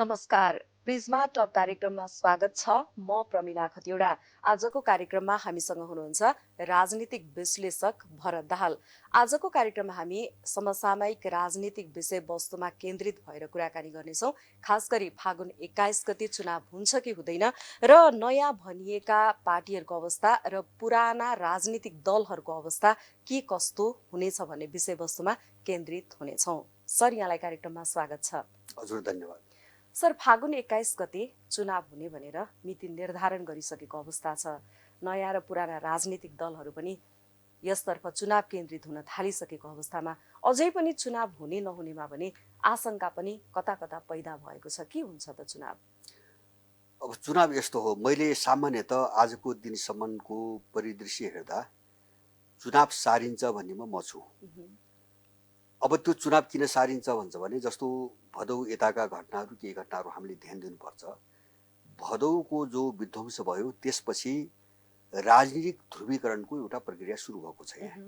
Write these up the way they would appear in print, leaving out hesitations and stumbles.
नमस्कार। Prisma top कार्यक्रममा स्वागत छ। म प्रमिला खतिवडा। आजको कार्यक्रममा हामीसँग हुनुहुन्छ राजनीतिक विश्लेषक भरत दाहाल। आजको कार्यक्रममा हामी समसामयिक राजनीतिक विषयवस्तुमा केन्द्रित भएर कुराकानी गर्नेछौँ। खास गरी फागुन 21 गते चुनाव हुन्छ कि हुँदैन र नयाँ भनिएका पार्टीहरूको अवस्था र पुराना राजनीतिक दलहरूको अवस्था के कस्तो हुनेछ भन्ने विषयवस्तुमा केन्द्रित हुनेछौँ। सर, यहाँलाई कार्यक्रममा स्वागत छ। हजुर, धन्यवाद। सर, फागुन 21 गते चुनाव हुने भनेर मिति निर्धारण गरिसकेको अवस्था छ। नयाँ र पुराना राजनीतिक दलहरू पनि यसतर्फ चुनाव केन्द्रित हुन थालिसकेको अवस्थामा अझै पनि चुनाव हुने नहुनेमा भने आशंका पनि कता कता पैदा भएको छ। के हुन्छ त चुनाव? अब चुनाव यस्तो हो, मैले सामान्यत आजको दिनसम्मको परिदृश्य हेर्दा चुनाव सारिन्छ भन्नेमा म छु। अब त्यो चुनाव किन सारिन्छ भन्छ भने जस्तो भदौ यताका घटनाहरू केही घटनाहरू हामीले ध्यान दिनुपर्छ। भदौको जो विध्वंस भयो त्यसपछि राजनीतिक ध्रुवीकरणको एउटा प्रक्रिया सुरु भएको छ यहाँ।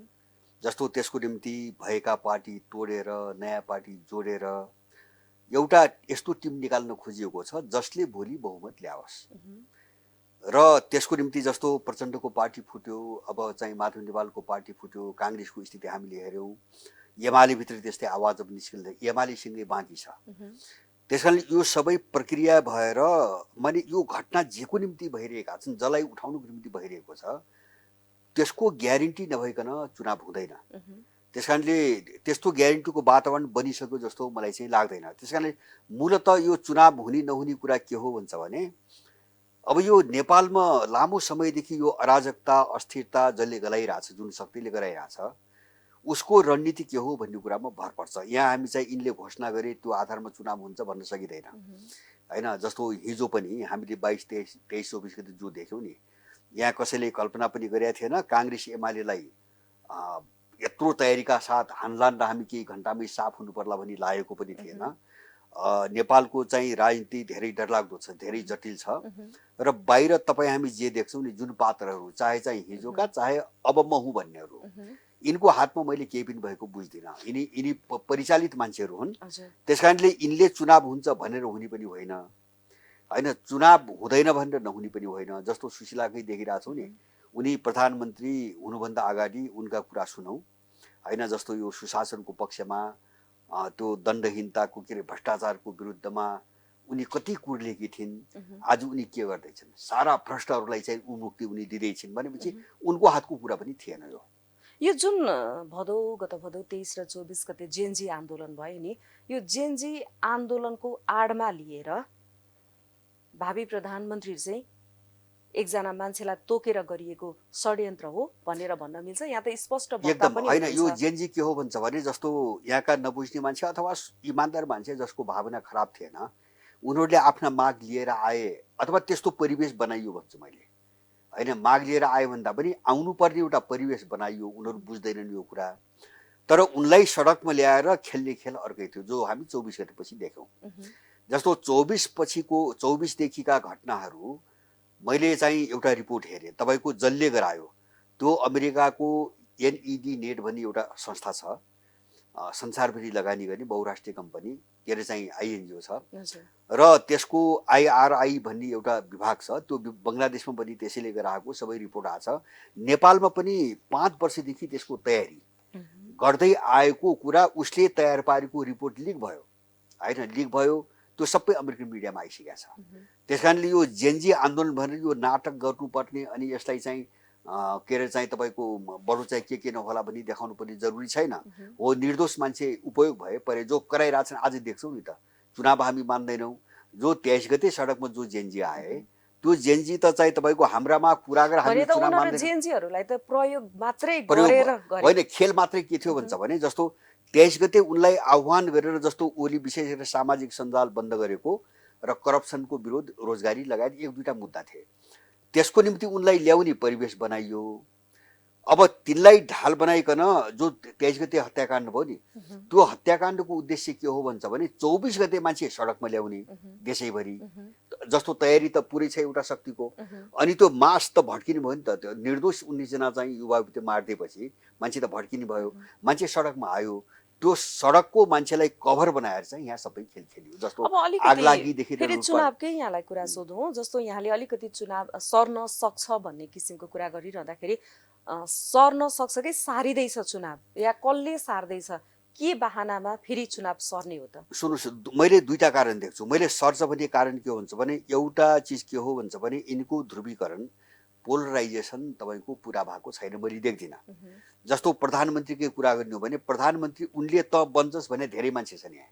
जस्तो त्यसको निम्ति भएका पार्टी तोडेर नयाँ पार्टी जोडेर एउटा यस्तो टिम निकाल्न खोजिएको छ जसले भोलि बहुमत ल्याओस्। र त्यसको निम्ति जस्तो प्रचण्डको पार्टी फुट्यो, अब चाहिँ माधव नेपालको पार्टी फुट्यो, काङ्ग्रेसको स्थिति हामीले हेऱ्यौँ, एमाले भित्र त्यस्तै आवाज अब निस्किँदै एमालेसँगै बाँकी छ। त्यसकारणले यो सबै प्रक्रिया भएर माने यो घटना जेको निम्ति भइरहेका छन्, जसलाई उठाउनुको निम्ति भइरहेको छ, त्यसको ग्यारेन्टी नभइकन चुनाव हुँदैन। त्यसकारणले त्यस्तो ग्यारेन्टीको वातावरण बनिसक्यो जस्तो मलाई चाहिँ लाग्दैन। त्यसकारणले मूलत यो चुनाव हुने नहुने कुरा के हो भन्छ भने अब यो नेपालमा लामो समयदेखि यो अराजकता अस्थिरता जसले गराइरहेछ, जुन शक्तिले गराइरहेछ, उसको रणनीति के हो भन्ने कुरामा भर पर्छ। यहाँ हामी चाहिँ यिनले घोषणा गरे त्यो आधारमा चुनाव हुन्छ भन्न सकिँदैन होइन। जस्तो हिजो पनि हामीले 22, 23, 24 गते जो देख्यौँ नि, यहाँ कसैले कल्पना पनि गरेका थिएन काङ्ग्रेस एमालेलाई यत्रो तयारीका साथ हानलान र हामी केही घन्टामै साफ हुनु पर्ला भनी लागेको पनि थिएन। नेपालको चाहिँ राजनीति धेरै डरलाग्दो छ, धेरै जटिल छ र बाहिर तपाईँ हामी जे देख्छौँ नि, जुन पात्रहरू चाहे चाहिँ हिजोका चाहे अब म हुँ भन्नेहरू, यिनको हातमा मैले केही पनि भएको बुझ्दिनँ। यिनी परिचालित मान्छेहरू हुन्। त्यसकारणले यिनले चुनाव हुन्छ भनेर हुने पनि होइन होइन, चुनाव हुँदैन भनेर नहुने पनि होइन। जस्तो सुशीलाकै देखिरहेछौँ नि, उनी प्रधानमन्त्री हुनुभन्दा अगाडि उनका कुरा सुनौँ होइन। जस्तो यो सुशासनको पक्षमा त्यो दण्डहीनताको के अरे भ्रष्टाचारको विरुद्धमा उनी कति कुर्लेकी थिइन्, आज उनी के गर्दैछन्, सारा भ्रष्टहरूलाई चाहिँ उन्मुक्ति उनी दिँदैछिन् भनेपछि उनको हातको कुरा पनि थिएन। यो जुन गत भदौ 23 र 24 गते जेनजी आन्दोलन भयो नि, यो जेनजी आन्दोलनको आडमा लिएर भावी प्रधानमन्त्री चाहिँ एकजना मान्छेलाई तोकेर गरिएको षड्यन्त्र हो भनेर भन्न मिल्छ। यहाँ त स्पष्ट वक्ता पनि होइन। यो जेनजी के हो भन्छ भने जस्तो यहाँका नबुझ्ने मान्छे अथवा इमान्दार मान्छे जसको भावना खराब थिएन, उनीहरूले आफ्ना माग लिएर आए अथवा त्यस्तो परिवेश बनाइयो भन्छु मैले होइन। माग लिएर आए भन्दा पनि आउनुपर्ने एउटा परिवेश बनाइयो, उनीहरू बुझ्दैनन् यो कुरा। तर उनलाई सडकमा ल्याएर खेल्ने खेल अर्कै थियो जो हामी 24 गतेपछि देख्यौँ। जस्तो 24 पछिको 24 देखिका घटनाहरू मैले चाहिँ एउटा रिपोर्ट हेरेँ, तपाईँको जसले गरायो त्यो अमेरिकाको NED नेट भन्ने एउटा संस्था छ, संसारभरि लगानी गर्ने बहुराष्ट्रिय कम्पनी, के अरे चाहिँ INGO छ र त्यसको IRI भन्ने एउटा विभाग छ, त्यो बङ्गलादेशमा पनि त्यसैले गराएको सबै रिपोर्ट आएको छ। नेपालमा पनि 5 वर्षदेखि त्यसको तयारी गर्दै आएको कुरा उसले तयार पारेको रिपोर्ट लिक भयो होइन, लिक भयो, त्यो सबै अमेरिकन मिडियामा आइसकेको छ। त्यसकारणले यो जेनजी आन्दोलन भनेर यो नाटक गर्नुपर्ने अनि यसलाई चाहिँ के अरे चाहिँ तपाईँको बरु चाहिँ के नहोला भनी देखाउनु पनि जरुरी छैन हो। निर्दोष मान्छे उपयोग भए परे जो कराइरहेछन् आज देख्छौँ नि त। चुनाव हामी मान्दैनौँ, जो 23 गते सडकमा जो जेनजी आए त्यो जेनजी त चाहिँ तपाईँको हाम्रामा कुरा गरेर हामी चुनाव मान्दैनौँ। जेनजीहरूलाई त प्रयोग मात्रै गरेर होइन, खेल मात्रै के थियो भन्छ भने जस्तो 23 गते उनलाई आह्वान गरेर जस्तो ओली विशेष गरेर सामाजिक सञ्जाल बन्द गरेको र करप्सनको विरोध, रोजगारी लगायत 1-2टा मुद्दा थिए। त्यसको निम्ति उनलाई ल्याउने परिवेश बनाइयो। अब तिनलाई ढाल बनाइकन जो 23 गते हत्याकाण्ड भयो नि, त्यो हत्याकाण्डको उद्देश्य के हो भन्छ भने 24 गते मान्छे सडकमा ल्याउने देशैभरि। जस्तो तयारी त पुरै छ एउटा शक्तिको, अनि त्यो मास त भड्किने भयो नि त। त्यो निर्दोष 19 जना चाहिँ युवा मारिदिएपछि मान्छे त भड्किने भयो, मान्छे सडकमा आयो। त्यो सडकको मान्छेलाई कभर बनाएर चाहिँ यहाँ सबै खेल खेलियो। जस्तो अब आगलागीदेखि फेरि चुनावकै यहाँलाई कुरा सोधौँ, जस्तो यहाँले अलिकति चुनाव सर्न सक्छ भन्ने किसिमको कुरा गरिरहँदाखेरि सर्न सक्छ कि सारिँदैछ चुनाव, या कसले सार्दैछ, के बाहनामा फेरि चुनाव सर्ने हो त? सुन्नुहोस्, मैले दुईटा कारण देख्छु। मैले सर्छ भन्ने कारण के हुन्छ भने, एउटा चिज के हो भन्छ भने यिनको ध्रुवीकरण, पोलराइजेसन तपाईँको पुरा भएको छैन, मैले देख्दिनँ। जस्तो प्रधानमन्त्रीकै कुरा गर्ने हो भने, प्रधानमन्त्री उनले त बन्छस् भने धेरै मान्छे छन् यहाँ।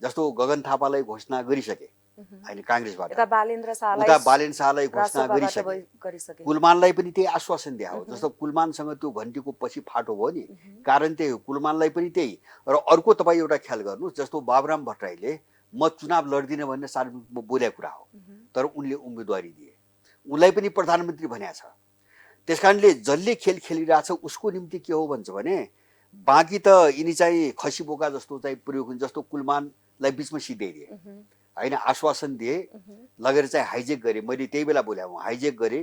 जस्तो गगन थापालाई घोषणा गरिसके होइन काङ्ग्रेसबाट, उता बालेन्द्र शाहलाई घोषणा गरिसके, कुलमानलाई पनि त्यही आश्वासन दिए हो। जस्तो कुलमानसँग त्यो घन्टीको पछि फाटो भयो नि, कारण त्यही हो। कुलमानलाई पनि त्यही। र अर्को तपाईँ एउटा ख्याल गर्नुहोस्, जस्तो बाबुराम भट्टराईले म चुनाव लड्दिनँ भन्ने सार्वजनिकमा बोलेको कुरा हो, तर उनले उम्मेदवारी दिए, उनलाई पनि प्रधानमन्त्री भनेको छ। त्यसकारणले जसले खेल खेलिरहेछ उसको निम्ति के हो भन्छ भने, बाँकी त यिनी चाहिँ खसी बोका जस्तो चाहिँ प्रयोग हुन्छ। जस्तो कुलमानलाई बिचमा सिधाइदिए होइन, आश्वासन दिए, लगेर चाहिँ हाइजेक गरे। मैले त्यही बेला बोले हाइजेक गरे,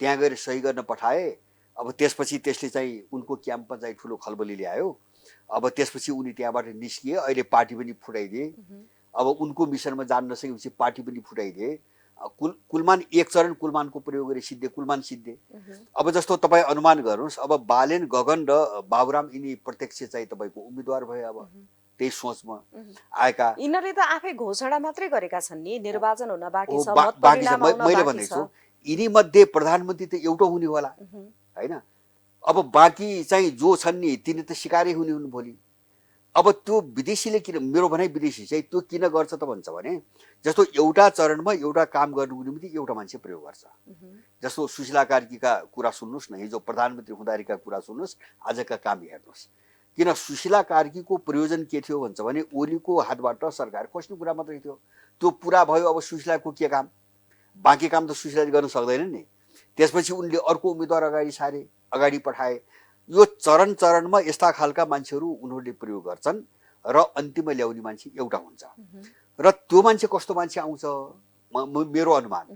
त्यहाँ गएर सही गर्न पठाए। अब त्यसपछि त्यसले चाहिँ उनको क्याम्पमा चाहिँ ठुलो खलबली ल्यायो। अब त्यसपछि उनी त्यहाँबाट निस्किए, अहिले पार्टी पनि फुटाइदिए। अब उनको मिसनमा जान नसकेपछि पार्टी पनि फुटाइदिए। कुलमान एक चरण कुलमानको प्रयोग गरे सिद्धे, कुलमान सिद्धे। अब जस्तो तपाईँ अनुमान गर्नुहोस्, अब बालेन, गगन र बाबुराम यिनी प्रत्यक्ष चाहिँ तपाईँको उम्मेदवार भए। अब त्यही सोचमा आएका यिनीहरूले त आफै घोषणा मात्रै गरेका छन् नि, निर्वाचन हुन बाँकी छ, मैले भनेको छु यिनी मध्ये प्रधानमन्त्री त एउटा हुने होला होइन। अब बाँकी चाहिँ जो छन् नि तिनी त सिकारै हुने हुन् भोलि। अब त्यो विदेशीले किन, मेरो भनाइ विदेशी चाहिँ त्यो किन गर्छ त भन्छ भने, जस्तो एउटा चरणमा एउटा काम गर्नुको निम्ति एउटा मान्छे प्रयोग गर्छ। जस्तो सुशीला कार्कीका कुरा सुन्नुहोस् न, हिजो प्रधानमन्त्री हुँदाखेरिका कुरा सुन्नुहोस्, आजका काम हेर्नुहोस्। किन सुशीला कार्कीको प्रयोजन के थियो भन्छ भने, ओलीको हातबाट सरकार खस्ने कुरा मात्रै थियो। त्यो पुरा भयो। अब सुशीलाको के काम, बाँकी काम त सुशीलाले गर्न सक्दैन नि। त्यसपछि उनले अर्को उम्मेदवार अगाडि सारे, अगाडि पठाए। यो चरण चरणमा यस्ता खालका मान्छेहरू उनीहरूले प्रयोग गर्छन् र अन्तिममा ल्याउने मान्छे एउटा हुन्छ। र त्यो मान्छे कस्तो मान्छे आउँछ, मेरो अनुमान,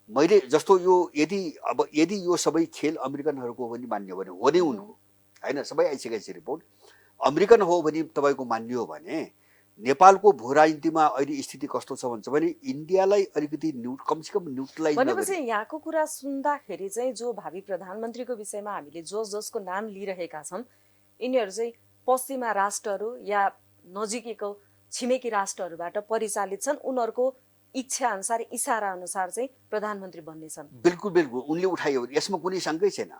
मैले जस्तो यो यदि यो सबै खेल अमेरिकनहरूको पनि मान्य हो भने, हो नै उनको होइन, सबै आइसकेको छ रिपोर्ट, अमेरिकन हो भने तपाईँको मान्य हो भने, नेपालको भू राजनीतिमा अहिले स्थिति कस्तो छ भन्छ भने, इन्डियालाई अलिकति कमसेकम न्युट्रलाइज भनेपछि यहाँको कुरा सुन्दाखेरि चाहिँ जो भावी प्रधानमन्त्रीको विषयमा हामीले जसको नाम लिइरहेका छौँ, यिनीहरू चाहिँ पश्चिमा राष्ट्रहरू या नजिकैको छिमेकी राष्ट्रहरूबाट परिचालित छन्, उनीहरूको इच्छा अनुसार, इशारा अनुसार चाहिँ प्रधानमन्त्री बन्नेछन्। बिल्कुल बिल्कुल उनले उठायो, यसमा कुनै शङ्कै छैन।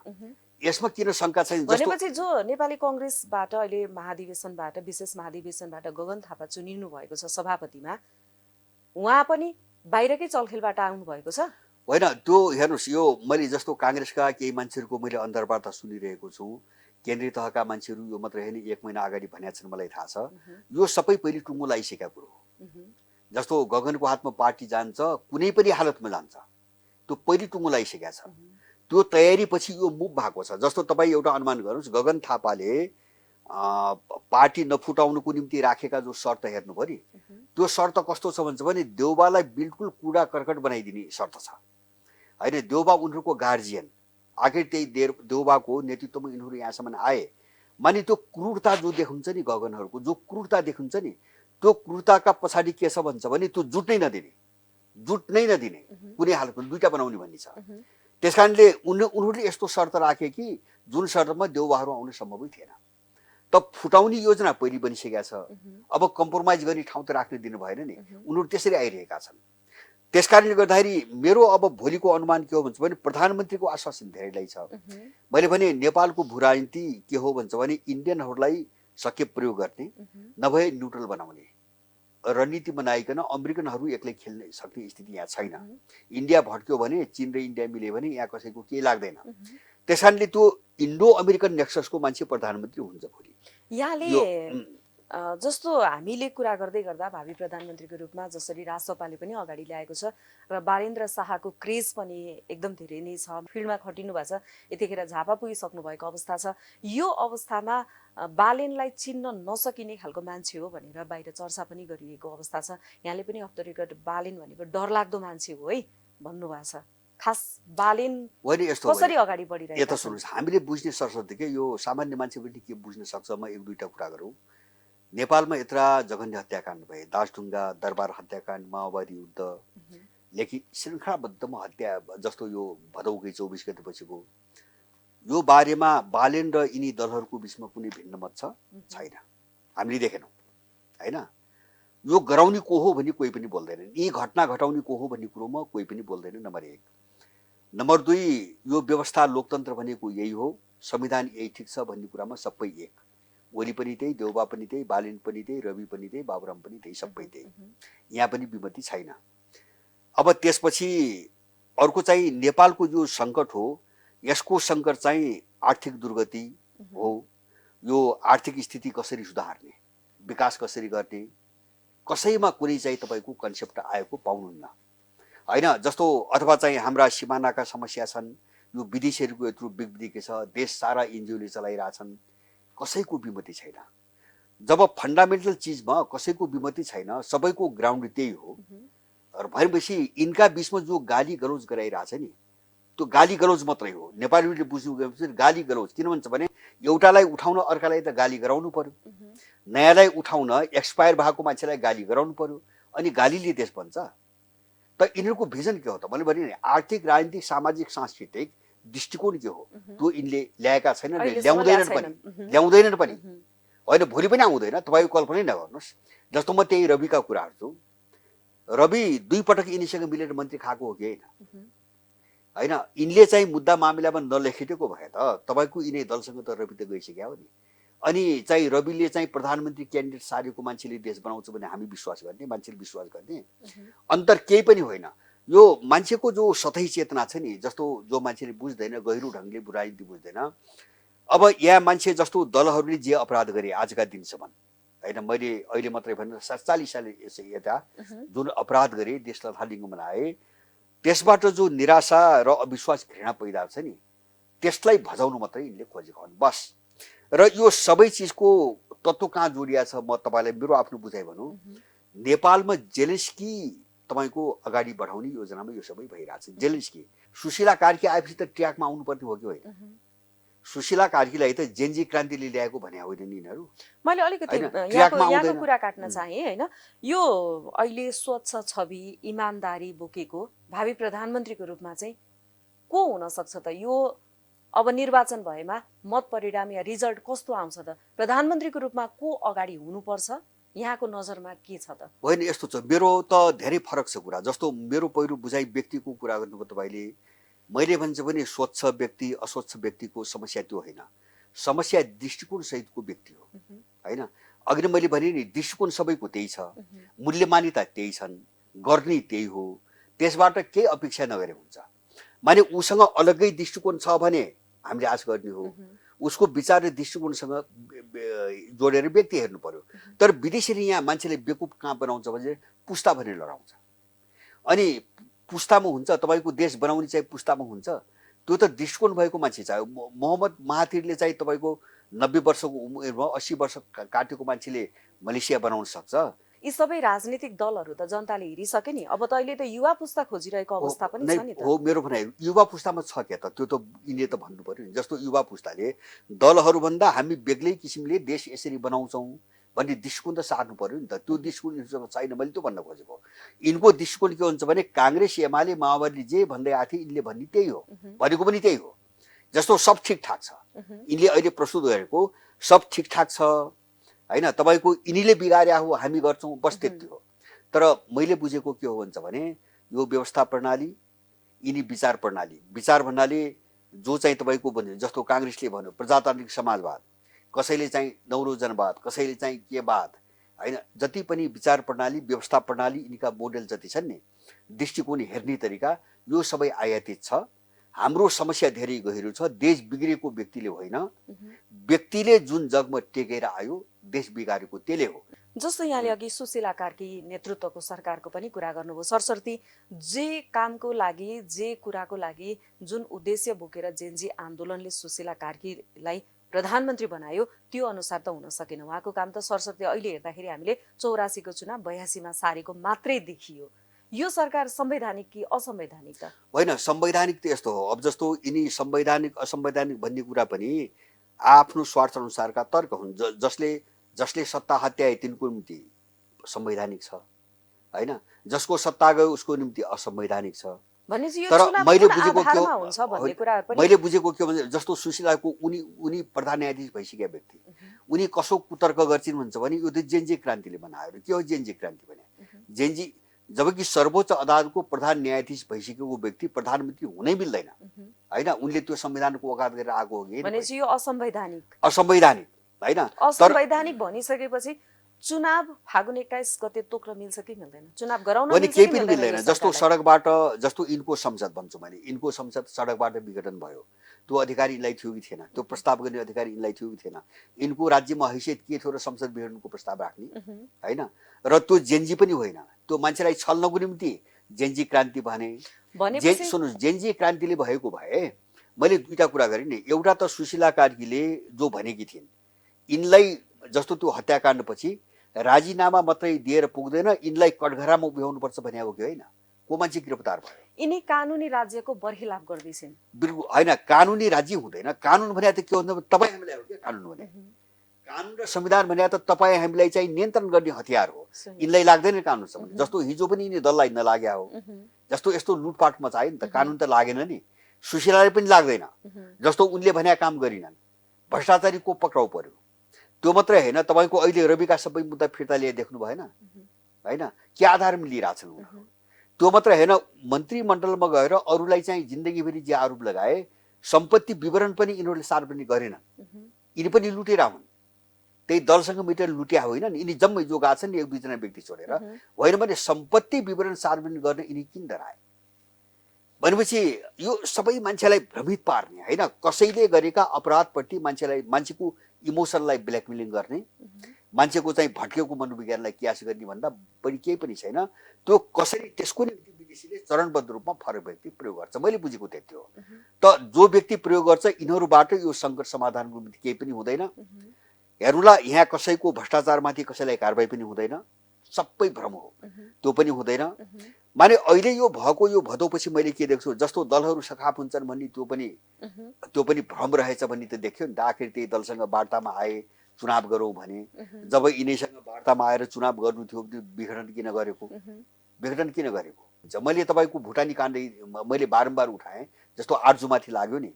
यसमा किन शङ्का छैन? भनेपछि जो नेपाली कङ्ग्रेसबाट अहिले महाधिवेशनबाट, विशेष महाधिवेशनबाट गगन थापा चुनिनु भएको छ सभापतिमा, उहाँ पनि बाहिरकै चलखेलबाट आउनु भएको छ होइन? त्यो हेर्नुहोस्, यो मैले जस्तो काङ्ग्रेसका केही मान्छेहरूको मैले अन्तर्वार्ता सुनिरहेको छु, केन्द्रीय तहका मान्छेहरू, यो मात्रै होइन 1 महिना अगाडि भनेका छन्, मलाई थाहा छ। यो सबै पहिले टुङ्गो लगाइसकेका कुरो हो। जस्तो गगनको हातमा पार्टी जान्छ, कुनै पनि हालतमा जान्छ, त्यो पहिले टुङ्गो लगाइसकेका छ। त्यो तयारी पछि यो मुभ भएको छ। जस्तो तपाईँ एउटा अनुमान गर्नुहोस्, गगन थापाले पार्टी नफुटाउनुको निम्ति राखेका जो शर्त हेर्नुभयो नि, त्यो शर्त कस्तो छ भन्छ भने, देउबालाई बिल्कुल कुडा कर्कट बनाइदिने शर्त छ होइन। देउबा उनीहरूको गार्जियन, आखिर त्यही देउबाको नेतृत्वमा यिनीहरू यहाँसम्म आए। माने त्यो क्रूरता जो देखुन्छ नि, गगनहरूको जो क्रूरता देखुन्छ नि, त्यो क्रूरताका पछाडि के छ भन्छ भने, त्यो जुट्नै नदिने कुनै हालतमा दुईटा बनाउने भन्ने छ। त्यसकारणले उनीहरूले यस्तो शर्त राखे कि जुन शर्तमा देउबाहरू आउन सम्भवै थिएन। त फुटाउने योजना पहिले बनिसकेका छ। अब कम्प्रोमाइज गर्ने ठाउँ त राख्न दिनु भएन नि, उनीहरू त्यसरी आइरहेका छन्। त्यसकारणले गर्दाखेरि मेरो अब भोलिको अनुमान के हो भन्छ भने, प्रधानमन्त्रीको आश्वासन धेरैलाई छ। मैले भने नेपालको भू राजनीति के हो भन्छ भने, इन्डियनहरूलाई सके प्रयोग गर्ने, नभए न्युट्रल बनाउने रणनीति बनाइकन अमेरिकनहरू एक्लै खेल्न सक्ने स्थिति यहाँ छैन। इन्डिया भड्क्यो भने, चीन र इन्डिया मिल्यो भने यहाँ कसैको केही लाग्दैन। त्यसकारणले त्यो इन्डो अमेरिकन नेक्ससको मान्छे प्रधानमन्त्री हुन्छ भोलि। यहाँले जस्तो हामीले कुरा गर्दै गर्दा भावी प्रधानमन्त्रीको रूपमा जसरी राजसपाले पनि अगाडि ल्याएको छ र बालेन्द्र शाहको क्रेज पनि एकदम धेरै नै छ, फिल्डमा खटिनु भएको छ, यतिखेर झापा पुगिसक्नु भएको अवस्था छ। यो अवस्थामा बालेनलाई चिन्न नसकिने खालको मान्छे हो भनेर बाहिर चर्चा पनि गरिएको अवस्था छ। यहाँले पनि अफ द रेकर्ड बालेन भनेको डरलाग्दो मान्छे हो है भन्नुभएको छ। खास बालेन कसरी अगाडि बढिरहेको छ? यता सुन्नुहोस्, हामीले बुझ्ने सरस्वती के, यो सामान्य मान्छे पनि के बुझ्न सक्छ, म 1-2टा कुरा गरौँ। नेपालमा यत्रा जघन्य हत्याकाण्ड भए, दासढुङ्गा दरबार हत्याकाण्ड, माओवादी युद्ध, लेखि श्रृङ्खलाबद्धमा हत्या जस्तो यो भदौकै 24 गतेपछिको, यो बारेमा बालेन र यिनी दलहरूको बिचमा कुनै भिन्न मत छ? छैन, हामीले देखेनौँ होइन। यो गराउने को हो भन्ने कोही पनि बोल्दैन, यी घटना घटाउने को हो भन्ने कुरोमा कोही पनि बोल्दैन, नम्बर 1। नम्बर 2, यो व्यवस्था लोकतन्त्र भनेको यही हो, संविधान यही ठिक छ भन्ने कुरामा सबै एक। ओली पनि त्यही, देउबा पनि त्यही, बालेन पनि त्यही, रवि पनि त्यही, बाबुराम पनि त्यही, सबै त्यही, यहाँ पनि विमति छैन। अब त्यसपछि अर्को चाहिँ नेपालको जो सङ्कट हो, यसको सङ्कट चाहिँ आर्थिक दुर्गति हो। यो आर्थिक स्थिति कसरी सुधार्ने, विकास कसरी गर्ने, कसैमा कुनै चाहिँ तपाईँको कन्सेप्ट आएको पाउनुहुन्न होइन। जस्तो अथवा चाहिँ हाम्रा सिमानाका समस्या छन्, यो विदेशीहरूको यत्रो बिग्बिदी के छ, देश सारा एनजिओले चलाइरहेछन्, कसैको विमति छैन। जब फन्डामेन्टल चिजमा कसैको विमति छैन, सबैको ग्राउन्ड त्यही हो, र भनेपछि यिनका बिचमा जो गाली गलौज गराइरहेछ नि, त्यो गाली गलौज मात्रै हो। नेपालीले बुझ्नु गएपछि गाली गलौज किन भन्छ भने एउटालाई उठाउन अर्कालाई त गाली गराउनु पर्यो, नयाँलाई उठाउन एक्सपायर भएको मान्छेलाई गाली गराउनु पर्यो, अनि गालीले देश बन्छ। त यिनीहरूको भिजन के हो त? मैले भने नि, आर्थिक राजनीतिक सामाजिक सांस्कृतिक दृष्टिकोण के हो त्यो यिनले ल्याएका छैनन्, ल्याउँदैनन् पनि होइन, भोलि पनि आउँदैन, तपाईँको कल्पनै नगर्नुहोस्। जस्तो म त्यही रविका कुराहरू छु, रवि 2 पटक यिनीसँग मिलेर मन्त्री खाएको हो कि होइन, यिनले चाहिँ मुद्दा मामिलामा नलेखिदिएको भए त तपाईँको यिनै दलसँग त रवि त गइसक्यो हो नि। अनि चाहिँ रविले चाहिँ प्रधानमन्त्री क्यान्डिडेट सारेको मान्छेले देश बनाउँछ भने हामी विश्वास गर्ने, मान्छेले विश्वास गर्ने, अन्तर केही पनि होइन। यो मान्छेको जो सतही चेतना छ नि, जस्तो जो मान्छेले बुझ्दैन, गहिरो ढङ्गले राजनीति बुझ्दैन। अब यहाँ मान्छे जस्तो दलहरूले जे अपराध गरे आजका दिनसम्म होइन, मैले अहिले मात्रै भनेर 47 साल यता जुन अपराध गरे, देशलाई थालिङ्ग बनाए, त्यसबाट जो निराशा र अविश्वास घृणा पैदा छ नि, त्यसलाई भजाउनु मात्रै यिनले खोजेको हुन् बस। र यो सबै चिजको तत्त्व कहाँ जोडिया छ, म तपाईँलाई मेरो आफ्नो बुझाइ भनौँ, नेपालमा जेलेन्स्की तपाईँको अगाडि बढाउने योजनामा यो सबै भइरहेछ। जेलेन्स्की, सुशीला कार्की आएपछि त ट्र्याकमा आउनुपर्ने हो कि होइन? सुशीला कार्कीलाई त जेन्जी क्रान्तिले ल्याएको भने होइन नि यिनीहरू। मैले अलिकति यहाँको कुरा काट्न चाहेँ होइन। यो अहिले स्वच्छ छवि इमानदारी बोकेको भावी प्रधानमन्त्रीको रूपमा चाहिँ को हुन सक्छ त? यो अब निर्वाचन भएमा मत परिणाम या रिजल्ट कस्तो आउँछ त? प्रधानमन्त्रीको रूपमा को अगाडि हुनुपर्छ यहाँको नजरमा के छ त? होइन, यस्तो छ, मेरो त धेरै फरक छ कुरा। जस्तो मेरो पहिलो बुझाइ व्यक्तिको कुरा गर्नुभयो तपाईँले, मैले भन्छु भने स्वच्छ व्यक्ति अस्वच्छ व्यक्तिको समस्या त्यो होइन, समस्या दृष्टिकोण सहितको व्यक्ति हो होइन। अघि मैले भने नि, दृष्टिकोण सबैको त्यही छ, मूल्य मान्यता त्यही छन्, गर्ने त्यही हो, त्यसबाट केही अपेक्षा नगरे हुन्छ। माने उसँग अलग्गै दृष्टिकोण छ भने हामीले आश गर्ने हो, उसको विचार र दृष्टिकोणसँग जोडेर व्यक्ति हेर्नु पर्यो। तर विदेशीले यहाँ मान्छेले बेकुफ कहाँ बनाउँछ भने पुस्ता भनेर लडाउँछ, अनि पुस्तामा हुन्छ तपाईँको देश बनाउने चाहिँ पुस्तामा हुन्छ। त्यो त दृष्टिकोण भएको मान्छे चाहिँ मोहम्मद महाथिरले चाहिँ तपाईँको 90 वर्षको उमेरमा 80 वर्ष काटेको मान्छेले मलेसिया बनाउन सक्छ। यी सबै राजनीतिक दलहरू त जनताले हेरिसके नि, अब त अहिले त युवा पुस्ता खोजिरहेको अवस्था पनि छ नि त। हो, मेरो भनाइ युवा पुस्तामा छ क्या त, त्यो त यिनले त भन्नु पर्यो नि। जस्तो युवा पुस्ताले दलहरूभन्दा हामी बेग्लै किसिमले देश यसरी बनाउँछौँ भन्ने दृष्टिकोण त सार्नु पर्यो नि त। त्यो दृष्टिकोण यिनीसँग छैन, मैले त्यो भन्न खोजेको। यिनको दृष्टिकोण के हुन्छ भने काङ्ग्रेस एमाले माओवादीले जे भन्दै आएको थियो यिनले भन्ने त्यही हो, भनेको पनि त्यही हो। जस्तो सब ठिकठाक छ, यिनले अहिले प्रस्तुत गरेको सब ठिकठाक छ होइन, तपाईँको यिनीले बिगार्या हो हामी गर्छौँ बस त्यति हो। तर मैले बुझेको के हो भन्छ भने यो व्यवस्था प्रणाली, यिनी विचार प्रणाली, विचार भन्नाले जो चाहिँ तपाईँको भन्यो, जस्तो काङ्ग्रेसले भन्यो प्रजातान्त्रिक समाजवाद, कसैले चाहिँ नौरोजनवाद, कसैले चाहिँ केवाद होइन, जति पनि विचार प्रणाली व्यवस्था प्रणाली यिनीका मोडेल जति छन् नि, दृष्टिकोण हेर्ने तरिका, यो सबै आयातित छ। हाम्रो समस्या धेरै गहिरो छ, देश बिग्रेको व्यक्तिले होइन, व्यक्तिले जुन जगमा टेकेर आयो देश बिगारेको त्यसले हो। जस्तो यहाँले अघि सुशीला कार्की नेतृत्वको सरकारको पनि कुरा गर्नुभयो, सरसर्ती जे कामको लागि जे कुराको लागि जुन उद्देश्य बोकेर जेन्जी आन्दोलनले सुशीला कार्कीलाई प्रधानमन्त्री बनायो त्यो अनुसार त हुन सकेन। उहाँको काम त सरसर्ती अहिले हेर्दाखेरि हामीले 84 को चुनाव 82 मा सारेको मात्रै देखियो। यो सरकार संवैधानिक कि असंवैधानिक त? होइन, संवैधानिक त यस्तो हो, अब जस्तो यिनी संवैधानिक असंवैधानिक भन्ने कुरा पनि आफ्नो स्वार्थ अनुसारका तर्क हुन्, जसले जसले सत्ता हत्याए तिनको निम्ति संवैधानिक छ, होइन? जसको सत्ता गयो उसको निम्ति असंवैधानिक छ। भनेपछि यो तर चुनाव मैले कुन बुझेको के हो, आधारमा हुन्छ भन्ने कुरा पनि मैले बुझेको के हो भने जस्तो सुशीलाको उनी प्रधान न्यायाधीश भइसकेका व्यक्ति, उनी कसो कुतर्क गर्छिन् भन्छ भने यो त जेनजी क्रान्तिले बनायो। के हो जेनजी क्रान्ति भने? जेनजी जबकि सर्वोच्च अदालतको प्रधान न्यायाधीश भइसकेको व्यक्ति प्रधानमन्त्री हुनै मिल्दैन, होइन? उनले त्यो संविधानको वकालत गरेर आएको हो कि भनेपछि यो असंवैधानिक असंवैधानिक, होइन? असंवैधानिक भनिसकेपछि चुनाव फागुन 21 गते तोक्न मिल्छ कि मिल्दैन? चुनाव गराउन पनि मिल्छ केही कि पनि मिल्दैन? मिल्दैन। जस्तो सडकबाट, जस्तो यिनको संसद भन्छु मैले, यिनको संसद सडकबाट विघटन भयो, त्यो अधिकार यिनलाई थियो कि थिएन? त्यो प्रस्ताव गर्ने अधिकार यिनलाई थियो कि थिएन? यिनको राज्यमा हैसियत के थियो र संसद विघटनको प्रस्ताव राख्ने, होइन? र त्यो जेनजी पनि होइन, त्यो मान्छेलाई छल्नको निम्ति जेनजी क्रान्ति भने। सुन्नुहोस्, जेनजी क्रान्तिले भएको भए मैले दुईटा कुरा गरेँ नि। एउटा त सुशीला कार्कीले जो भनेकी थिइन्, यिनलाई जस्तो त्यो हत्याकाण्डपछि राजीनामा मात्रै दिएर पुग्दैन, यिनलाई कठघरामा उभ्याउनुपर्छ भने हो कि होइन? को मान्छे गिरफ्तार भयो? यिनी कानुनी राज्यको बर्खिलाफ गर्दैछन्। बिल्कुल होइन, कानुनी राज्य हुँदैन। कानुन भने त के हुन्छ, तपाईँ हामीलाई हो क्या कानुन भने? कानुन र संविधान भने त तपाईँ हामीलाई चाहिँ नियन्त्रण गर्ने हतियार हो। यिनलाई लाग्दैन कानुनसँग। जस्तो हिजो पनि यिनी दललाई नलाग्या हो, जस्तो यस्तो लुटपाट मचायो नि त, कानुन त लागेन नि। सुशीलाले पनि लाग्दैन, जस्तो उनले भने काम गरिनन्। भ्रष्टाचारी को पक्राउ पर्यो? त्यो मात्रै होइन, तपाईँको अहिले रविका सबै मुद्दा फिर्ता लिए देख्नु भएन, होइन? के आधारमा लिइरहेछन् उनीहरू? त्यो मात्रै होइन, मन्त्रीमण्डलमा गएर अरूलाई चाहिँ जिन्दगीभरि जे आरोप लगाए, सम्पत्ति विवरण पनि यिनीहरूले सार्वजनिक गरेनन्। यिनी पनि लुटेरा हुन्, त्यही दलसँग मिलेर लुट्या होइनन्। यिनी जम्मै जो गएको छन् नि, एक दुईजना व्यक्ति छोडेर, होइन भने सम्पत्ति विवरण सार्वजनिक गर्न यिनी किन डराए? भनेपछि यो सबै मान्छेलाई भ्रमित पार्ने, होइन? कसैले गरेका अपराधप्रति मान्छेको इमोसनलाई ब्ल्याकमेलिङ गर्ने, मान्छेको चाहिँ भट्केको मनोविज्ञानलाई क्यास गर्ने भन्दा बढी केही पनि छैन। त्यो कसरी त्यसको निम्ति विदेशीले चरणबद्ध रूपमा फरक व्यक्ति प्रयोग गर्छ, मैले बुझेको त्यति हो। त जो व्यक्ति प्रयोग गर्छ, यिनीहरूबाट यो सङ्कट समाधानको निम्ति केही पनि हुँदैन। हेर्नुला, यहाँ कसैको भ्रष्टाचारमाथि कसैलाई कारबाही पनि हुँदैन, सबै भ्रम हो, त्यो पनि हुँदैन। माने अहिले यो भएको यो भदौपछि मैले के देख्छु, जस्तो दलहरू सखाप हुन्छन् भन्ने त्यो पनि भ्रम रहेछ भन्ने त देख्यो नि त। आखिर त्यही दलसँग वार्तामा आए, चुनाव गरौँ भने, जब यिनीसँग वार्तामा आएर चुनाव गर्नु थियो, त्यो विघटन किन गरेको? विघटन किन गरेको? मैले तपाईँको भुटानी काण्ड मैले बारम्बार उठाएँ। जस्तो आर्जुमाथि लाग्यो नि,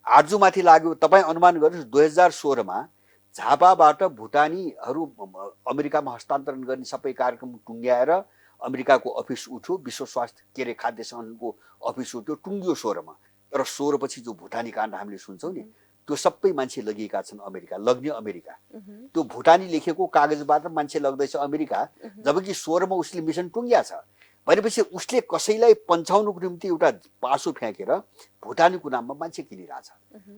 आर्जुमाथि लाग्यो। तपाईँ अनुमान गर्नुहोस्, 2016 मा झापाबाट भुटानीहरू अमेरिकामा हस्तान्तरण गर्ने सबै कार्यक्रम टुङ्ग्याएर अमेरिकाको अफिस उठ्यो, विश्व स्वास्थ्य के अरे खाद्य सङ्गठनको अफिस उठ्यो, टुङ्गियो 16 मा। तर 16 पछि जो भुटानी काण्ड हामीले सुन्छौँ नि, त्यो सबै मान्छे लगिएका छन् अमेरिका, लग्ने अमेरिका। त्यो भुटानी लेखेको कागजबाट मान्छे लग्दैछ अमेरिका, जबकि 16 मा उसले मिसन टुङ्ग्या छ। भनेपछि उसले कसैलाई पन्छाउनुको निम्ति एउटा पासो फ्याँकेर भुटानीको नाममा मान्छे किनिरहेछ।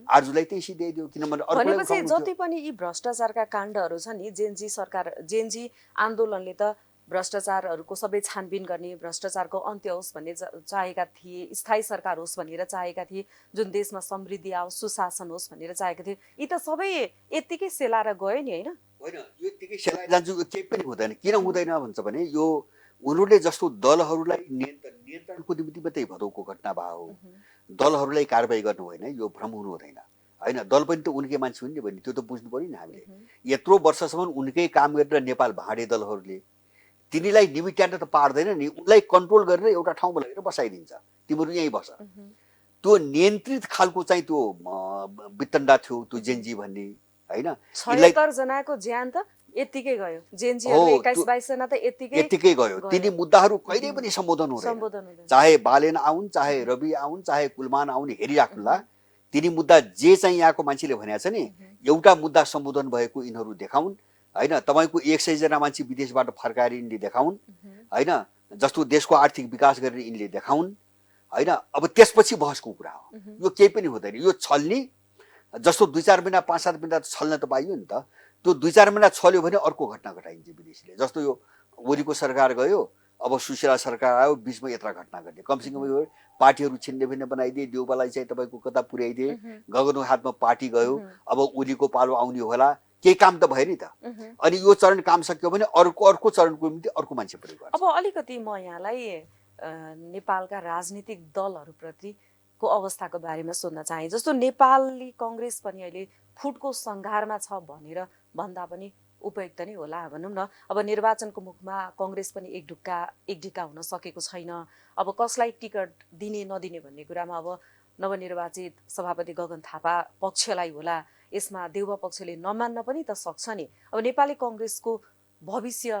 आर्जुलाई त्यही सिध्याइदियो, किनभने भनेपछि जति पनि यी भ्रष्टाचारका काण्डहरू छन् नि, जेनजी आन्दोलनले त भ्रष्टाचारहरूको सबै छानबिन गर्ने, भ्रष्टाचारको अन्त्य होस् भन्ने चाहेका थिए, स्थायी सरकार होस् भनेर चाहेका थिए, जुन देशमा समृद्धि आओस्, सुशासन होस् भनेर चाहेका थिए। यी त सबै यत्तिकै सेलाएर गयो नि, होइन? होइन, यो यत्तिकै सेलाएर जान्छ, यो केही पनि हुँदैन। किन हुँदैन भन्छ भने, यो उनीहरूले जस्तो दलहरूलाई नियन्त्रणको निम्ति मात्रै भदौको घटना भयो हो, दलहरूलाई कारबाही गर्नु होइन, यो भ्रम हुनु हुँदैन, होइन? दल पनि त उनकै मान्छे हुन् नि भन्ने त्यो त बुझ्नु पर्यो नि हामीले। यत्रो वर्षसम्म उनकै काम गरेर नेपाल भाँडे दलहरूले, तिनीलाई निमिट्याउन त पार्दैन नि, उनलाई कन्ट्रोल गरेर एउटा ठाउँमा लगेर बसाइदिन्छ, तिमीहरू यहीँ बस। त्यो नियन्त्रित खालको चाहिँ त्यो वितण्डा थियो त्यो जेनजी भन्ने, होइन? 76 जनाको ज्यान त यत्तिकै गयो, जेनजीहरू 21-22 जना त यत्तिकै गयो। तिनी मुद्दाहरू कहिले पनि सम्बोधन हुँदैन, चाहे बालेन आउन्, चाहे रवि आउन्, चाहे कुलमान आउन्, हेरिराख्नुला। तिनी मुद्दा जे चाहिँ यहाँको मान्छेले भनेको छ नि, एउटा मुद्दा सम्बोधन भएको यिनीहरू देखाउन्, होइन? तपाईँको 100 जना मान्छे विदेशबाट फर्काएर यिनले देखाउन्, होइन? जस्तो देशको आर्थिक विकास गरेर यिनले देखाउन्, होइन? अब त्यसपछि बहसको कुरा हो, यो केही पनि हुँदैन। यो छल्ने जस्तो 2-4 महिना 5-7 महिना छल्न त पाइयो नि त। त्यो 2-4 महिना छल्यो भने अर्को घटना घटाइन्छ विदेशीले। जस्तो यो ओलीको सरकार गयो, अब सुशीला सरकार आयो, बिचमा यत्रा घटना घटे, कमसेकम यो पार्टीहरू छिन्ने भिन्न बनाइदिए, देउबालाई चाहिँ तपाईँको कता पुर्याइदिए, गगनको हातमा पार्टी गयो। अब ओलीको पालो आउने होला, केही काम त भयो नि त। अनि यो चरण काम सक्यो भने अर्को चरणको निम्ति अर्को मान्छे प्रयोग गर्छ। अब अलिकति म यहाँलाई नेपालका राजनीतिक दलहरूप्रति को अवस्थाको बारेमा सोध्न चाहे। जस्तो नेपाली कांग्रेस पनि अहिले फुटको संघारमा छ भनेर भन्दा पनि उपयुक्त नै होला भनौँ न। अब निर्वाचनको मुखमा कङ्ग्रेस पनि एक ढिक्का हुन सकेको छैन। अब कसलाई टिकट दिने नदिने भन्ने कुरामा अब नवनिर्वाचित सभापति गगन थापा पक्षलाई होला, यसमा देउबा पक्षले नमान्न पनि त सक्छ नि। अब नेपाली कङ्ग्रेसको भविष्य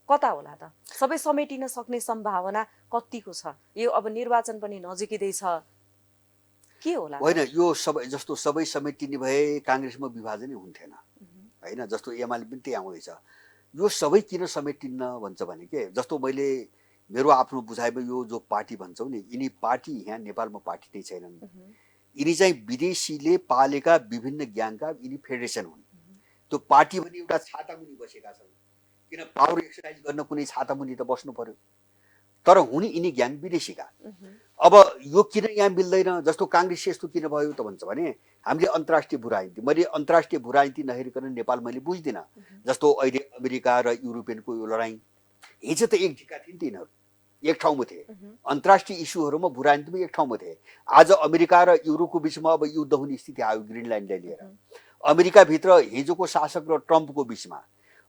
कता होला त? सबै समेटिन सक्ने सम्भावना कतिको छ? यो अब निर्वाचन पनि नजिकै छ, के होला? होइन, यो सबै जस्तो सबै समेटिने भए काङ्ग्रेसमा विभाजनै हुन्थेन होइन। जस्तो एमाले पनि त्यही आउँदैछ। यो सबै किन समेटिन्न भन्छ भने के, जस्तो मैले मेरो आफ्नो बुझाइमा यो जो पार्टी भन्छौँ नि, यिनी पार्टी यहाँ नेपालमा पार्टी नै छैनन्। यिनी चाहिँ विदेशीले पालेका विभिन्न ग्याङका यिनी फेडरेसन हुन्। त्यो पार्टी भने एउटा छाता मुनि बसेका छन्, किन पावर एक्सर्साइज गर्न कुनै छाता मुनि त बस्नु पर्यो। तर हुने यिनी ग्याङ विदेशीका। अब यो किन यहाँ मिल्दैन, जस्तो काङ्ग्रेस यस्तो किन भयो त भन्छ भने हामीले अन्तर्राष्ट्रिय भू राजनीति, मैले अन्तर्राष्ट्रिय भू राजनीति नहेरिकन नेपाल मैले बुझ्दिनँ। जस्तो अहिले अमेरिका र युरोपियनको यो लडाइँ, हिजो त एक ढिक्का थिए नि, तिनीहरू एक ठाउँमा थिए, अन्तर्राष्ट्रिय इस्युहरूमा भू राजनीतिमा एक ठाउँमा थिए। आज अमेरिका र युरोपको बिचमा अब युद्ध हुने स्थिति आयो ग्रिनल्यान्डलाई लिएर। अमेरिकाभित्र हिजोको शासक र ट्रम्पको बिचमा,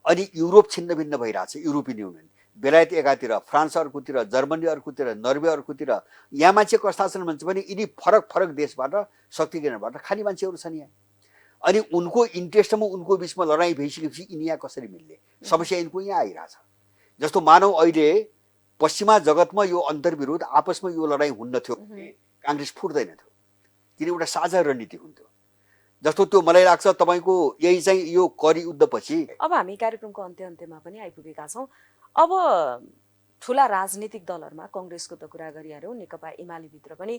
अनि युरोप छिन्न भिन्न भइरहेछ। युरोपियन युनियन, बेलायत एकातिर, फ्रान्स अर्कोतिर, जर्मनी अर्कोतिर, नर्वे अर्कोतिर। यहाँ मान्छे कस्ता छन् भन्छ भने यिनी फरक फरक देशबाट, शक्ति केन्द्रबाट खाने मान्छेहरू छन् यहाँ। अनि उनको इन्ट्रेस्टमा उनको बिचमा लडाइँ भइसकेपछि यिनी यहाँ कसरी मिल्ने, समस्या यिनको यहाँ आइरहेछ। जस्तो मानौ अहिले पश्चिमा जगतमा यो अन्तर्विरोध आपसमा यो लडाइँ हुन्न थियो भने काङ्ग्रेस फुट्दैन थियो, किन एउटा साझा रणनीति हुन्थ्यो। जस्तो त्यो मलाई लाग्छ तपाईँको यही चाहिँ यो कर युद्धपछि। अब हामी कार्यक्रमको अन्त्यमा पनि आइपुगेका छौँ। अब ठुला राजनीतिक दलहरूमा कङ्ग्रेसको त कुरा गरिहाल्यौँ, नेकपा एमालेभित्र पनि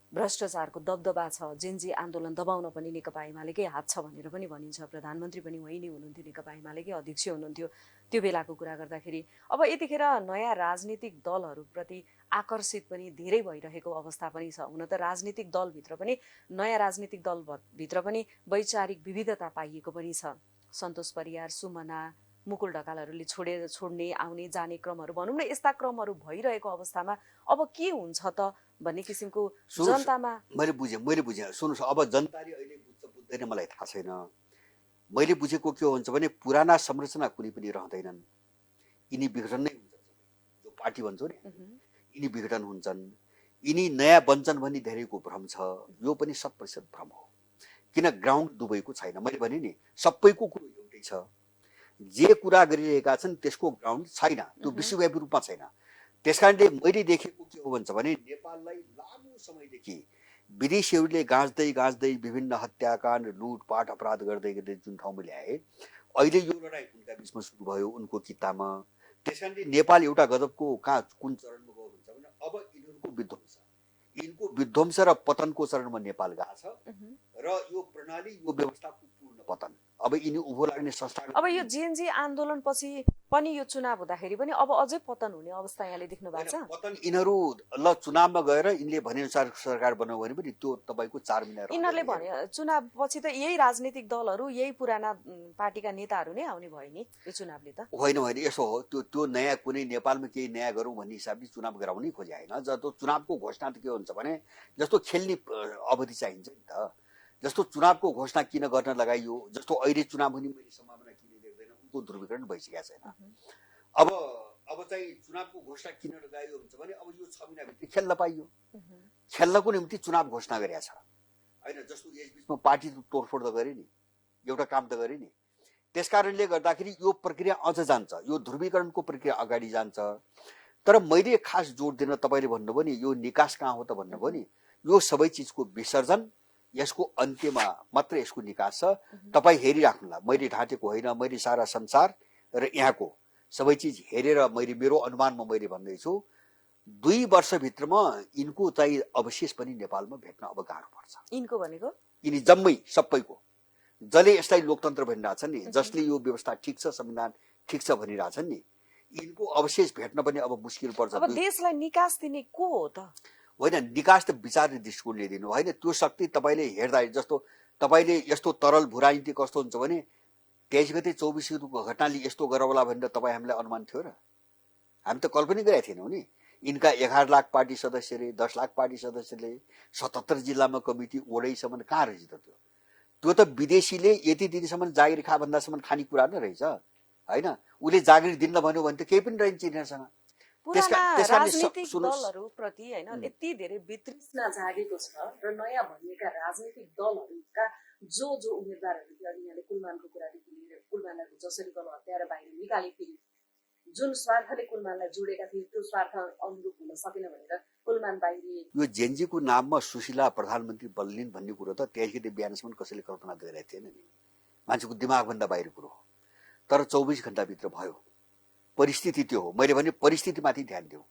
भ्रष्टाचारको दबदबा छ। जेनजी आन्दोलन दबाउन पनि नेकपा एमालेकै हात छ भनेर पनि भनिन्छ। प्रधानमन्त्री पनि उही नै हुनुहुन्थ्यो, नेकपा एमालेकै अध्यक्ष हुनुहुन्थ्यो त्यो बेलाको कुरा गर्दाखेरि। अब यतिखेर नयाँ राजनीतिक दलहरूप्रति आकर्षित पनि धेरै भइरहेको अवस्था पनि छ। हुन त राजनीतिक दलभित्र पनि, नयाँ राजनीतिक दलभित्र पनि वैचारिक विविधता पाइएको पनि छ। सन्तोष परियार, सुमना, मुकुल ढकालहरूले छोड्ने आउने जाने क्रमहरू भनौँ न, यस्ता क्रमहरू भइरहेको अवस्थामा अब के हुन्छ त भन्ने किसिमको जनतामा। मैले बुझेँ। सुन्नुहोस्, अब जनताले अहिले बुझ्दैन मलाई थाहा छैन। मैले बुझेको के हुन्छ भने पुराना संरचना कुनै पनि रहँदैनन्, यिनी विघटन नै हुन्छन्। जो पार्टी भन्छौँ नि, यिनी विघटन हुन्छन्। यिनी नयाँ बन्छन् भन्ने धेरैको भ्रम छ। यो पनि 100% भ्रम हो, किन ग्राउन्ड दुबईको छैन। मैले भने नि सबैको कुरो एउटै छ। जे कुरा गरिरहेका छन् त्यसको ग्राउन्ड छैन, त्यो विश्वव्यापी रूपमा छैन। त्यसकारणले मैले देखेको के हो भन्छ भने नेपाललाई लामो समयदेखि विदेशीहरूले गाँच्दै विभिन्न हत्याकाण्ड, लुटपाट, अपराध गर्दै जुन ठाउँमा ल्याए, अहिले यो लडाइँ उनका बिचमा सुरु भयो उनको कितामा। त्यसकारणले नेपाल एउटा गजबको कुन चरणमा गयो भन्छ भने अब यिनको विध्वंस र पतनको चरणमा नेपाल गएको छ। र यो प्रणाली, यो व्यवस्थाको पूर्ण पतन। अब यिनी उभो लाग्ने संस्था। अब यो जेएनजी आन्दोलन पछि पनि यो चुनाव हुँदाखेरि पनि अब अझै पतन हुने अवस्था यहाँले देख्नु भएको छ। पतन यिनीहरू ल चुनावमा गएर यिनले भनेअनुसार सरकार बनाऊ भने पनि त्यो तपाईँको 4 महिना यिनीहरूले भने चुनाव पछि त यही राजनीतिक दलहरू, यही पुराना पार्टीका नेताहरू नै आउने भयो नि यो चुनावले त। होइन, यसो हो। त्यो नयाँ कुनै नेपालमा केही नयाँ गरौँ भन्ने हिसाबले चुनाव गराउनै खोजे होइन। जस्तो चुनावको घोषणा त के हुन्छ भने जस्तो खेल्ने अवधि चाहिन्छ नि त। जस्तो चुनावको घोषणा किन गर्न लगाइयो, जस्तो अहिले चुनाव हुने मैले सम्भावना किन देख्दैन, उनको ध्रुवीकरण भइसकेको छैन। अब चाहिँ चुनावको घोषणा किन लगाइयो भन्छ भने अब यो 6 महिनाभित्र खेल्न पाइयो। खेल्नको निम्ति चुनाव घोषणा गरेका छ होइन। जस्तो यसबिचमा पार्टी तोडफोड त गरे नि, एउटा काम त गरे नि। त्यसकारणले गर्दाखेरि यो प्रक्रिया अझ जान्छ, यो ध्रुवीकरणको प्रक्रिया अगाडि जान्छ। तर मैले खास जोड दिन तपाईँले भन्नुभयो नि यो निकास कहाँ हो त भन्नुभयो नि, यो सबै चिजको विसर्जन, यसको अन्त्यमा मात्र यसको निकास छ। तपाईँ हेरिराख्नुला, मैले ढाँटेको होइन, मैले सारा संसार र यहाँको सबै चिज हेरेर मैले मेरो अनुमानमा मैले भन्दैछु 2 वर्षभित्रमा यिनको चाहिँ अवशेष पनि नेपालमा भेट्न अब गाह्रो पर्छ। यिनको भनेको यिनी जम्मै सबैको, जसले यसलाई लोकतन्त्र भनिरहेछन् नि, जसले यो व्यवस्था ठिक छ, संविधान ठिक छ भनिरहेछन् नि, यिनको अवशेष भेट्न पनि अब मुस्किल पर्छ। अब देशलाई निकास दिने को हो त? होइन, निकास त विचार दृष्टिकोणले दिनु होइन। त्यो शक्ति तपाईँले हेर्दा, जस्तो तपाईँले यस्तो तरल भू राजनीति कस्तो हुन्छ भने 23 गते 24 गतेको घटनाले यस्तो गरौला भनेर तपाईँ हामीलाई अनुमान थियो र? हामी त कल्पना गरेका थिएनौँ नि। यिनका 11 लाख पार्टी सदस्यले, 10 लाख पार्टी सदस्यले, 77 जिल्लामा कमिटी, ओडैसम्म कहाँ रहेछ त त्यो? त्यो त विदेशीले यति दिनसम्म जागिर खा भन्दासम्म खानेकुरा नै रहेछ। होइन उसले जागिर दिन भन्यो भने त केही पनि रहन्छ यिनीहरूसँग पुराना त्यसकारणले राजनीतिक सुन्नुहोस् दलहरूप्रति होइन यति धेरै वितृष्णा जागेको छ र नयाँ भनिएका राजनीतिक दलहरूका जो उम्मेदवारहरू अघि यहाँले कुलमानको कुरादेखि लिएर कुलमानलाई जसरी गणहत्याएर बाहिर निकाले फेरि जुन स्वार्थले कुलमानलाई जोडेका थिए त्यो स्वार्थ अनुरूप हुन सकेन भनेर कुलमान बाहिरिए। यो जेनजीको नाममा सुशीला प्रधानमन्त्री बन्लिन् भन्ने कुरो त त्यहाँदेखि बिहानसम्म कसैले कल्पना गरिरहेको थिएन नि। मान्छेको दिमागभन्दा बाहिर कुरो हो। तर 24 घण्टाभित्र भयो। परिस्थिति त्यो हो। मैले भने परिस्थितिमाथि ध्यान दिउँ।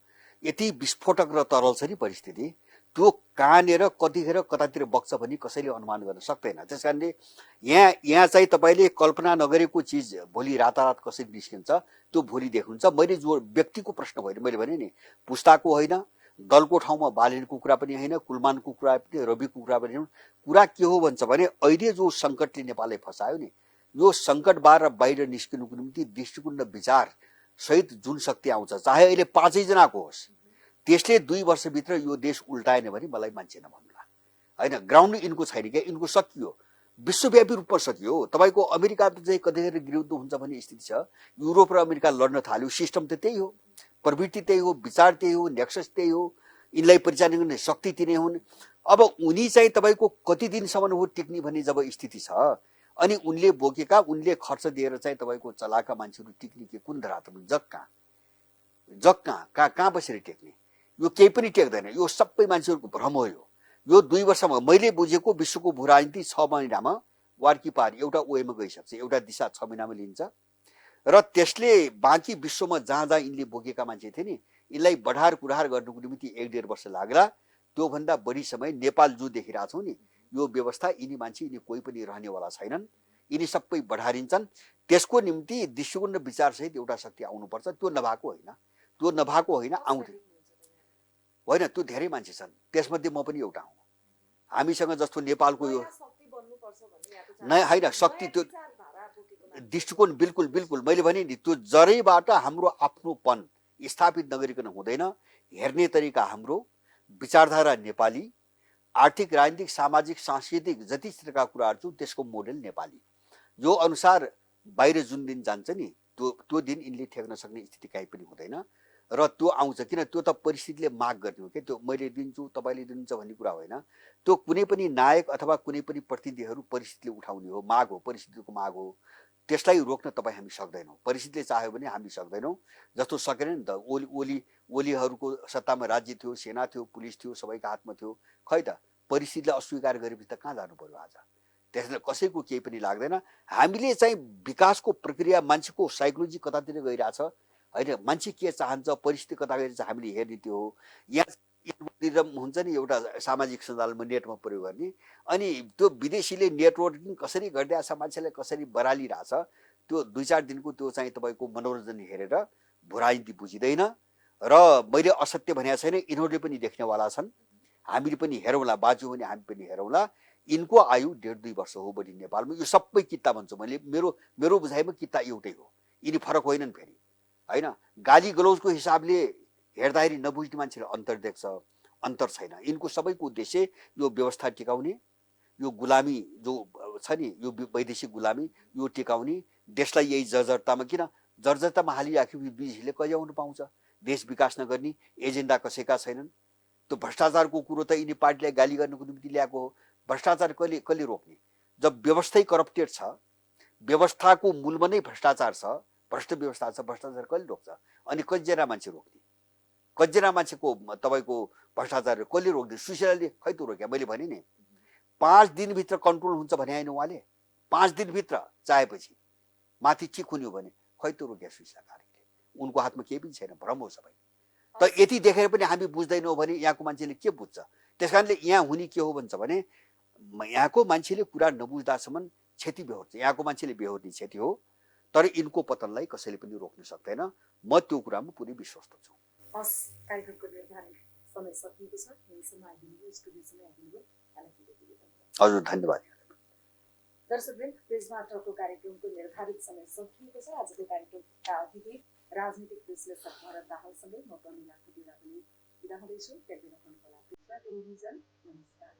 यति विस्फोटक र तरल छ नि परिस्थिति, त्यो कहाँनिर कतिखेर कतातिर बग्छ भन्ने कसैले अनुमान गर्न सक्दैन। त्यसकारणले यहाँ चाहिँ तपाईँले कल्पना नगरेको चिज भोलि रातारात कसरी निस्किन्छ त्यो भोलि देख्नुहुन्छ। मैले जो व्यक्तिको प्रश्न होइन, मैले भने नि पुस्ताको होइन, दलको ठाउँमा बालेनको कुरा पनि होइन, कुलमानको कुरा पनि, रविको कुरा पनि होइन। कुरा के हो भन्छ भने अहिले जो सङ्कटले नेपाललाई फसायो नि, यो सङ्कटबाट बाहिर निस्किनुको निम्ति दृष्टिकोण र विचार सहित जुन शक्ति आउँछ, चाहे अहिले 5 जनाको होस्, त्यसले 2 वर्षभित्र यो देश उल्टाएन भने मलाई मान्छे नभन्नुला होइन। ग्राउन्ड यिनको छैन क्या, यिनको सकियो, विश्वव्यापी रूपमा सकियो। तपाईँको अमेरिका चाहिँ कतिखेर विरुद्ध हुन्छ भन्ने स्थिति छ। युरोप र अमेरिका लड्न थाल्यो, सिस्टम त त्यही हो, प्रवृत्ति त्यही हो, विचार त्यही हो, नेक्सस त्यही हो, यिनलाई परिचालन गर्ने शक्ति तिनै हुन्। अब उनी चाहिँ तपाईँको कति दिनसम्म हो टिक्ने भन्ने जब स्थिति छ, अनि उनले बोकेका, उनले खर्च दिएर चाहिँ तपाईँको चलाएका मान्छेहरू टिक्ने के कुन धरातलमा, जग कहाँ बसेर टेक्ने? यो केही पनि टेक्दैन। यो सबै मान्छेहरूको भ्रम हो। यो 2 वर्षमा मैले बुझेको विश्वको भू राजनीति 6 महिनामा वार्की पार एउटा ओएमा गइसक्छ, एउटा दिशा 6 महिनामा लिन्छ र त्यसले बाँकी विश्वमा जहाँ जहाँ यिनले बोकेका मान्छे थिए नि, यिनलाई बढार कुढार गर्नुको निम्ति 1-1.5 वर्ष लाग्ला। त्योभन्दा बढी समय नेपाल जो देखिरहेको छौँ नि, यो व्यवस्था यिनी मान्छे यिनी कोही पनि रहनेवाला छैनन्, यिनी सबै बढारिन्छन्। त्यसको निम्ति दृष्टिकोण र विचारसहित एउटा शक्ति आउनुपर्छ। त्यो नभएको होइन, आउँदैन होइन, त्यो धेरै मान्छे छन्, त्यसमध्ये म पनि एउटा हुँ। हामीसँग जस्तो नेपालको यो नयाँ होइन शक्ति, त्यो दृष्टिकोण बिल्कुल मैले भने नि, त्यो जरैबाट हाम्रो आफ्नोपन स्थापित नगरिकन हुँदैन। हेर्ने तरिका हाम्रो, विचारधारा नेपाली, आर्थिक राजनीतिक सामाजिक सांस्कृतिक जति क्षेत्रका कुराहरू छन् त्यसको मोडेल नेपाली। जो अनुसार बाहिर जुन दिन जान्छ नि, त्यो दिन यिनले ठेक्न सक्ने स्थिति कहीँ पनि हुँदैन र त्यो आउँछ। किन त्यो त परिस्थितिले माग गर्ने हो क्या। त्यो मैले दिन्छु तपाईँले दिनुहुन्छ भन्ने कुरा होइन। त्यो कुनै पनि नायक अथवा कुनै पनि प्रतिनिधिहरू परिस्थितिले उठाउने हो, माग हो, परिस्थितिको माग हो। त्यसलाई रोक्न तपाईँ हामी सक्दैनौँ। परिस्थितिले चाह्यो भने हामी सक्दैनौँ। जस्तो सकेन नि त, ओलीहरूको सत्तामा राज्य थियो, सेना थियो, पुलिस थियो, सबैको हातमा थियो। खै त परिस्थितिलाई अस्वीकार गरेपछि त कहाँ जानु पर्यो आज? त्यसले कसैको केही पनि लाग्दैन। हामीले चाहिँ विकासको प्रक्रिया, मान्छेको साइकोलोजी कतातिर गइरहेछ होइन, मान्छे के चाहन्छ, परिस्थिति कता गइरहेछ हामीले हेर्ने त्यो हो। यहाँ हुन्छ नि एउटा सामाजिक सञ्जालमा नेटमा प्रयोग गर्ने, अनि त्यो विदेशीले नेटवर्किङ कसरी गरिरहेछ, मान्छेलाई कसरी बरालिरहेछ, त्यो 2-4 दिनको त्यो चाहिँ तपाईँको मनोरञ्जन हेरेर भू राजनीति बुझिँदैन। र मैले असत्य भनेको छैन, यिनीहरूले पनि देख्नेवाला छन्, हामीले पनि हेरौँला, बाँच्यौँ भने हामी पनि हेरौँला। यिनको आयु 1.5-2 वर्ष हो बढी नेपालमा। यो सबै किता भन्छु मैले, मेरो बुझाइमा किता एउटै हो, यिनी फरक होइनन् फेरि होइन। गाली गलौजको हिसाबले हेर्दाखेरि नबुझ्ने मान्छेले अन्तर देख्छ, अन्तर छैन। यिनको सबैको उद्देश्य यो व्यवस्था टिकाउने, यो गुलामी जो छ नि, यो वैदेशिक गुलामी यो टिकाउने, देशलाई यही जर्जरतामा, किन जर्जरतामा हालिराख्यो विदेशीले कहिले आउनु पाउँछ? देश विकास नगर्ने एजेन्डा कसैका छैनन्। त्यो भ्रष्टाचारको कुरो त यिनी पार्टीलाई गाली गर्नुको निम्ति ल्याएको हो। भ्रष्टाचार कहिले रोक्ने? जब व्यवस्थै करप्टेड छ, व्यवस्थाको मूलमा नै भ्रष्टाचार छ, भ्रष्ट व्यवस्था छ, भ्रष्टाचार कहिले रोक्छ? अनि कतिजना मान्छे रोक्ने? कतिजना मान्छेको तपाईँको भ्रष्टाचार कहिले रोक्ने? सुशीलाले खै त रोक्या? मैले भने नि 5 दिनभित्र कन्ट्रोल हुन्छ भने होइन उहाँले, 5 दिनभित्र चाहेपछि माथि चिक हुने हो भने खै त रोक्या सुशीला कार्कीले? उनको हातमा केही पनि छैन, भ्रम हो सबै। त यति देखेर पनि हामी बुझ्दैनौँ भने यहाँको मान्छेले के बुझ्छ? त्यसकारणले यहाँ हुने के हो भन्छ भने, यहाँको मान्छेले कुरा नबुझ्दासम्म क्षति बेहोर्छ। यहाँको मान्छेले बेहोर्ने क्षति हो, तर यिनको पतनलाई कसैले पनि रोक्न सक्दैन। म त्यो कुरामा पुरै विश्वस्त छु। हस्, कार्यक्रमको निर्धारित समय सकिएको छ। यहीँसम्म आइदिनुभयो, स्टुडियोसम्म आइदिनुभयो। हजुर धन्यवाद। दर्शकवृन्द, प्रिज्माटकको कार्यक्रमको निर्धारित समय सकिएको छ। आजको कार्यक्रमका अतिथि राजनीतिक विश्लेषक भरत दाहालसँगै म प्रमिला खतिवडा पनि बिदा हुँदैछु। त्यति बेला नमस्कार।